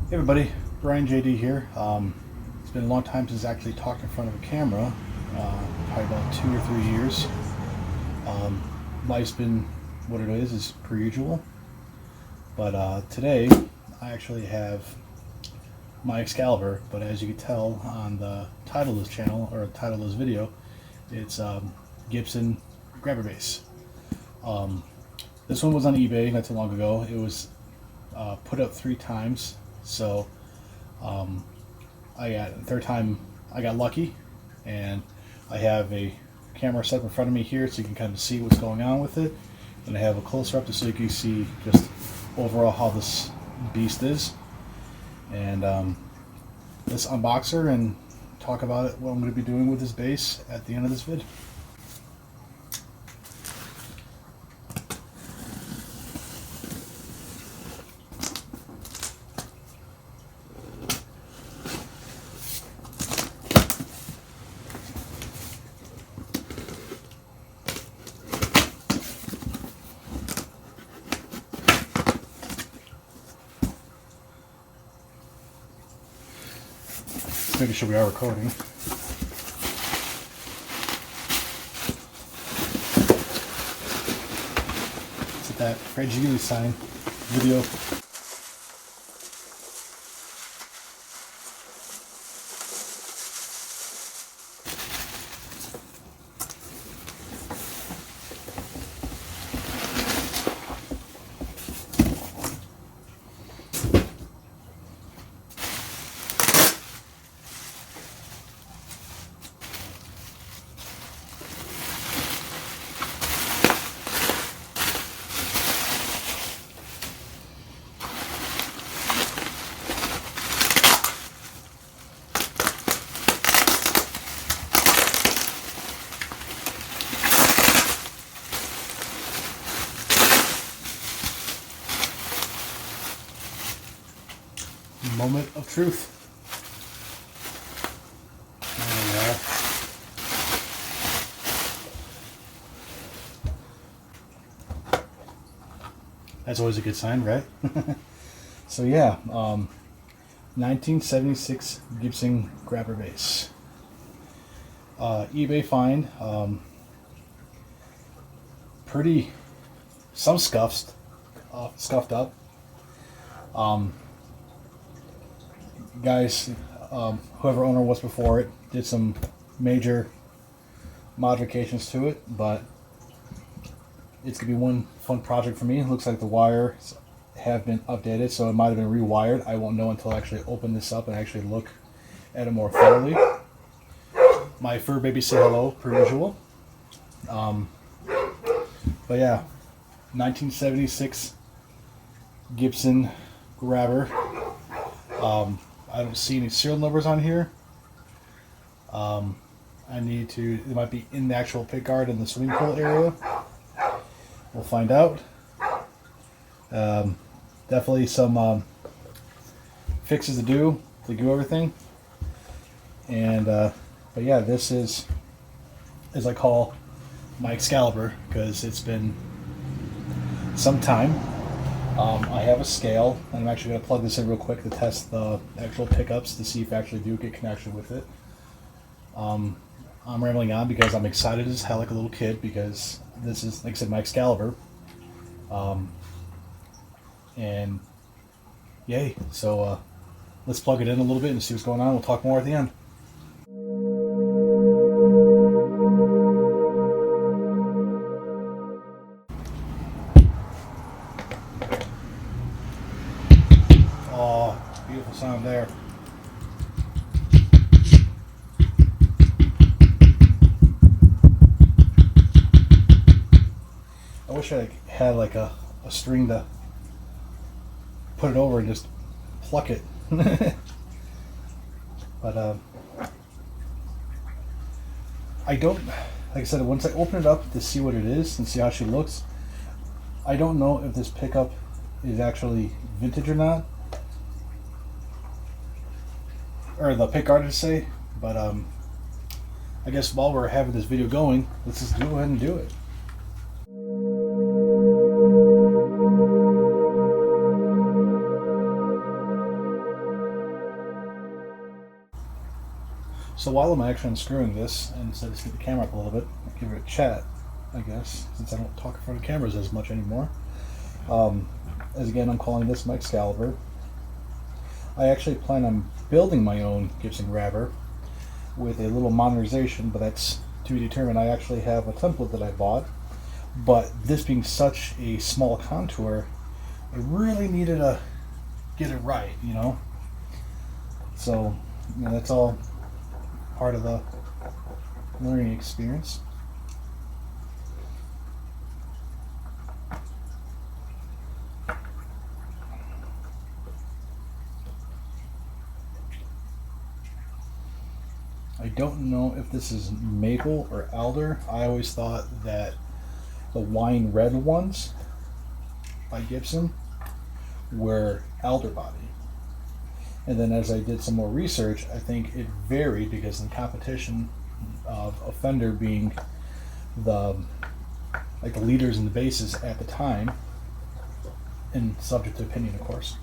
Hey everybody, Brian JD here. It's been a long time since I actually talked in front of a camera, probably about 2 or 3 years. Life's been what it is per usual. But today I actually have my Excalibur, but as you can tell on the title of this channel, or the title of this video, it's Gibson Grabber Bass. This one was on eBay not too long ago. It was put up 3 times. So I got the third time I got lucky, and I have a camera set up in front of me here so you can kind of see what's going on with it, and I have a closer up so you can see just overall how this beast is, and let's unbox her and talk about it, what I'm going to be doing with this bass at the end of this vid. Making sure we are recording. It's at that fragility sign video. Moment of truth. That's always a good sign, right? So yeah, 1976 Gibson Grabber Bass. eBay find. Pretty, some scuffed up. Guys, whoever owner was before it did some major modifications to it, but it's gonna be one fun project for me. It looks like the wires have been updated, so it might have been rewired. I won't know until I actually open this up and actually look at it more thoroughly. My fur baby say hello per usual. But yeah, 1976 Gibson Grabber. I don't see any serial numbers on here. I need to, it might be in the actual pickguard in the swimming pool area. We'll find out. Definitely some fixes to do to glue everything. And but yeah, this is, as I call, my Excalibur, because it's been some time. I have a scale, and I'm actually going to plug this in real quick to test the actual pickups to see if I actually do get connection with it. I'm rambling on because I'm excited as hell, like a little kid, because this is, like I said, my Excalibur. And yay, so let's plug it in a little bit and see what's going on. We'll talk more at the end. Oh, beautiful sound there. I wish I had like a string to put it over and just pluck it. But I don't, like I said, once I open it up to see what it is and see how she looks, I don't know if this pickup is actually vintage or not, or the pickguard to say. But I guess while we're having this video going, let's just go ahead and do it. So while I'm actually unscrewing this, and instead of get the camera up a little bit, I'll give it a chat, I guess, since I don't talk in front of cameras as much anymore. As again, I'm calling this my Excalibur. I actually plan on building my own Gibson Grabber with a little modernization, but that's to be determined. I actually have a template that I bought, but this being such a small contour, I really needed to get it right, you know? So, you know, that's all part of the learning experience. I don't know if this is maple or alder. I always thought that the wine red ones by Gibson were alder body. And then as I did some more research, I think it varied because in competition of Fender being the leaders in the basses at the time, and subject to opinion of course,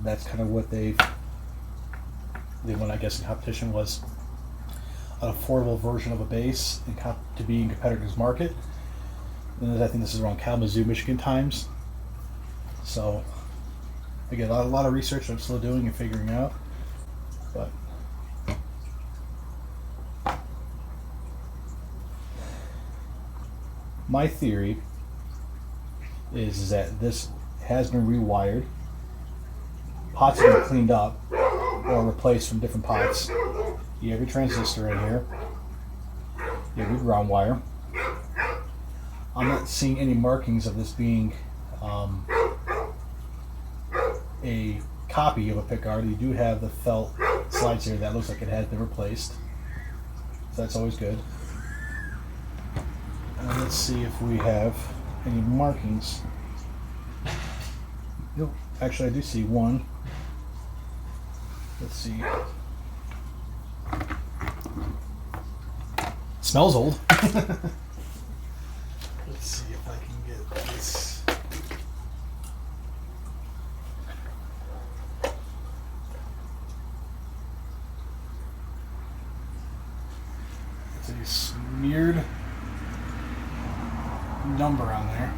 that's kind of what they won, I guess, in competition was an affordable version of a bass to be in competitors' market. And I think this is around Kalamazoo, Michigan times. So again, a lot of research I'm still doing and figuring out. But my theory is that this has been rewired, pots have been cleaned up or replaced from different pots. You have your transistor in here, you have your ground wire. I'm not seeing any markings of this being a copy of a pickguard. You do have the felt slides here that looks like it has been replaced, so that's always good. And let's see if we have any markings. Nope. Actually, I do see one. Let's see. Smells old. Let's see if I can get this. It's a smeared number on there.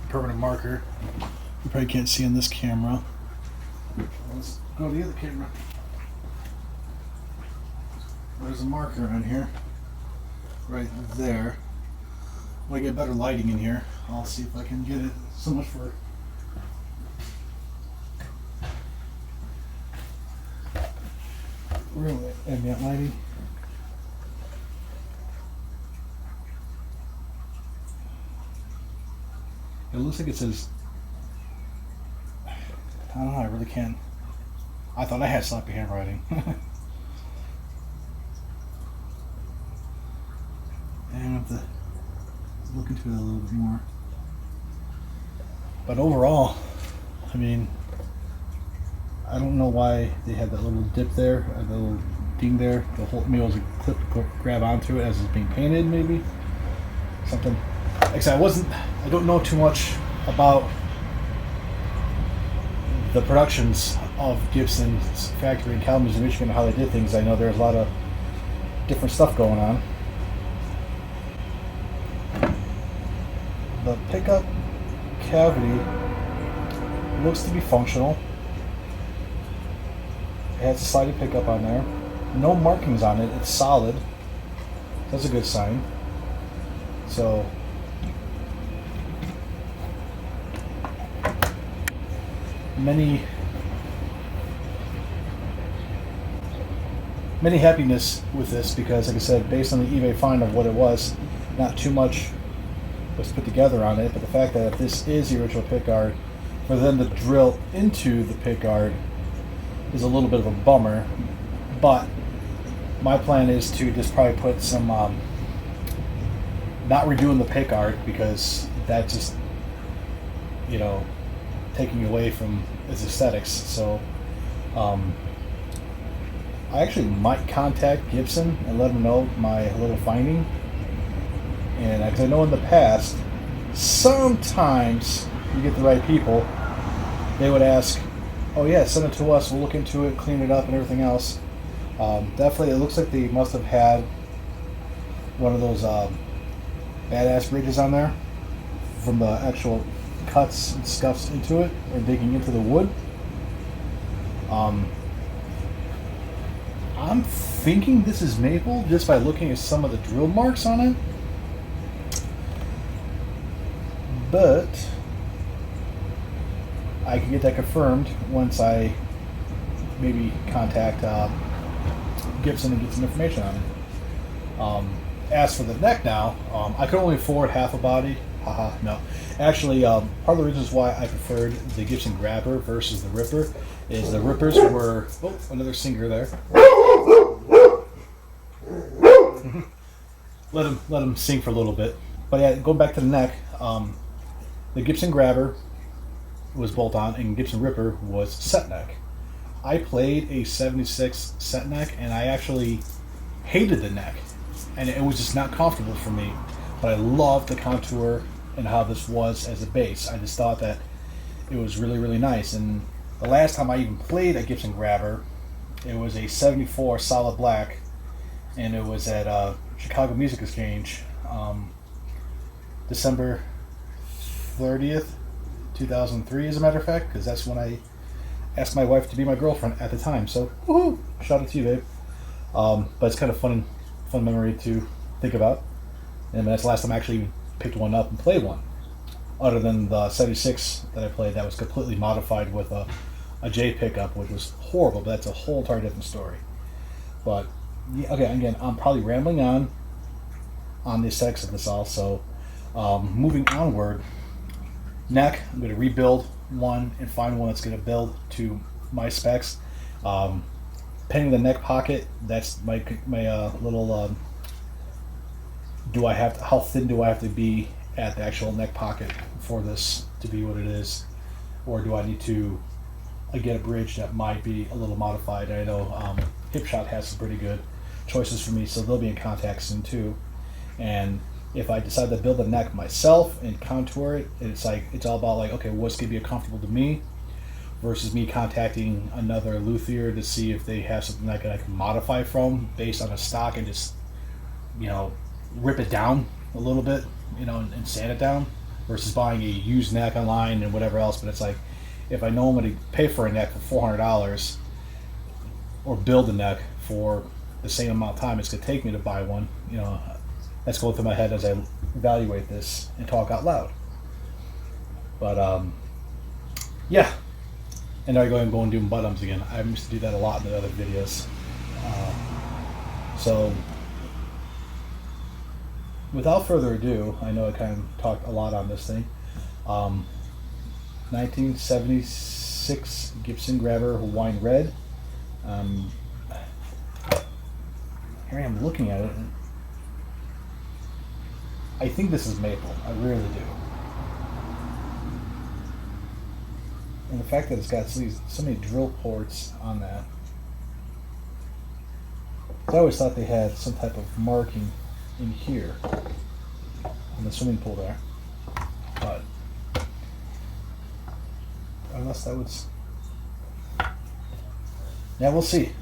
Permanent marker. You probably can't see on this camera. Let's go to the other camera. There's a marker on here. Right there. When I get better lighting in here, I'll see if I can get it. So much for really ambient lighting. It looks like it says, I don't know, I really can't. I thought I had sloppy handwriting. And I have to look into it a little bit more. But overall, I mean, I don't know why they had that little dip there, a little ding there. The whole maybe it was a clip to grab onto it as it's being painted, maybe something. Like I said, I don't know too much about the productions of Gibson's factory in Kalamazoo, Michigan, and how they did things. I know there's a lot of different stuff going on. The pickup cavity looks to be functional. It has a sliding pickup on there. No markings on it. It's solid. That's a good sign. So many happiness with this because, like I said, based on the eBay find of what it was, not too much was put together on it, but the fact that if this is the original pickguard, for them to drill into the pickguard is a little bit of a bummer. But my plan is to just probably put some not redoing the pickguard, because that's just, you know, taking away from its aesthetics. So I actually might contact Gibson and let them know my little finding. And because I know in the past, sometimes you get the right people, they would ask, Oh yeah, send it to us. We'll look into it, clean it up, and everything else. Definitely, it looks like they must have had one of those badass bridges on there from the actual cuts and scuffs into it, or digging into the wood. I'm thinking this is maple just by looking at some of the drill marks on it. But I can get that confirmed once I maybe contact Gibson and get some information on it. As for the neck now, I could only afford half a body. Haha, no. Actually, part of the reasons why I preferred the Gibson Grabber versus the Ripper is the Rippers were... Oh, another singer there. let him sing for a little bit. But yeah, going back to the neck, the Gibson Grabber was bolt-on and Gibson Ripper was set neck. I played a 76 set neck and I actually hated the neck. And it was just not comfortable for me. But I loved the contour and how this was as a bass. I just thought that it was really, really nice. And the last time I even played a Gibson Grabber, it was a 74 solid black, and it was at Chicago Music Exchange, December 30th, 2003, as a matter of fact, because that's when I asked my wife to be my girlfriend at the time. So, woohoo! Shout out to you, babe. But it's kind of fun memory to think about. And that's the last time I actually picked one up and played one. Other than the 76 that I played, that was completely modified with a J pickup, which was horrible, but that's a whole entirely different story. But, yeah, okay, again, I'm probably rambling on the aesthetics of this all, so moving onward, neck, I'm going to rebuild one and find one that's going to build to my specs. Painting the neck pocket, that's my little... how thin do I have to be at the actual neck pocket for this to be what it is, or do I need to get a bridge that might be a little modified? I know Hipshot has some pretty good choices for me, so they'll be in contact soon too. And if I decide to build the neck myself and contour it, it's all about like, okay, what's gonna be comfortable to me versus me contacting another luthier to see if they have something that I can modify from based on a stock and just, rip it down a little bit, and sand it down, versus buying a used neck online and whatever else. But it's like, if I know I'm going to pay for a neck for $400 or build a neck for the same amount of time it's going to take me to buy one, that's going through my head as I evaluate this and talk out loud. But yeah, and now I go and do buttons again. I used to do that a lot in the other videos. So without further ado, I know I kind of talked a lot on this thing. 1976 Gibson Grabber Hawaiian Red. Here I am looking at it. I think this is maple. I really do. And the fact that it's got so many drill ports on that. I always thought they had some type of marking in here in the swimming pool there, but unless that was, yeah, we'll see.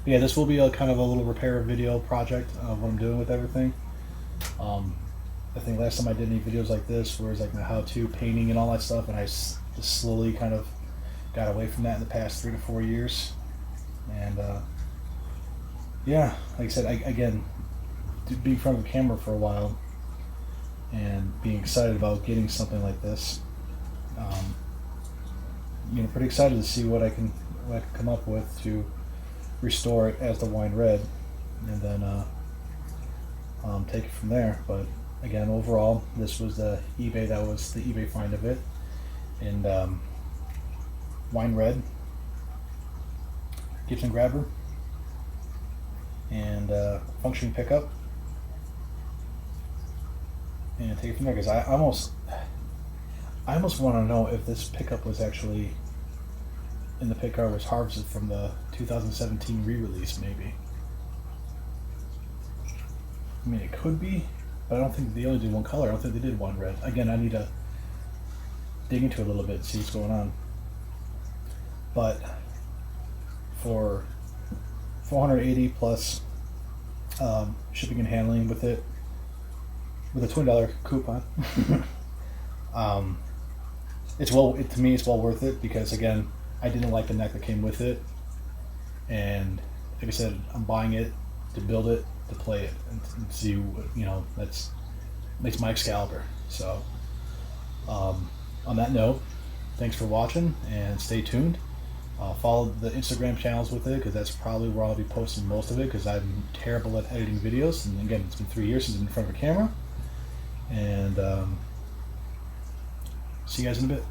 Yeah, this will be a kind of a little repair video project of what I'm doing with everything. I think last time I did any videos like this, where it's like my how-to painting and all that stuff, and I just slowly kind of got away from that in the past 3 to 4 years. And yeah, like I said, again, being in front of a camera for a while and being excited about getting something like this, pretty excited to see what I can come up with to restore it as the wine red, and then take it from there. But again, overall, this was the eBay find of it, and wine red, Gibson Grabber, and functioning pickup. And take it from there, because I almost want to know if this pickup was actually in the pickup was harvested from the 2017 re-release, maybe. I mean, it could be, but I don't think they only did one color. I don't think they did one red. Again, I need to dig into it a little bit and see what's going on. but for $480 plus shipping and handling with it, with a $20 coupon, to me it's well worth it, because again, I didn't like the neck that came with it, and like I said, I'm buying it to build it, to play it, and see what, that's my Excalibur. So on that note, thanks for watching, and stay tuned. Follow the Instagram channels with it, because that's probably where I'll be posting most of it, because I'm terrible at editing videos, and again, it's been 3 years since I've been in front of a camera. And see you guys in a bit.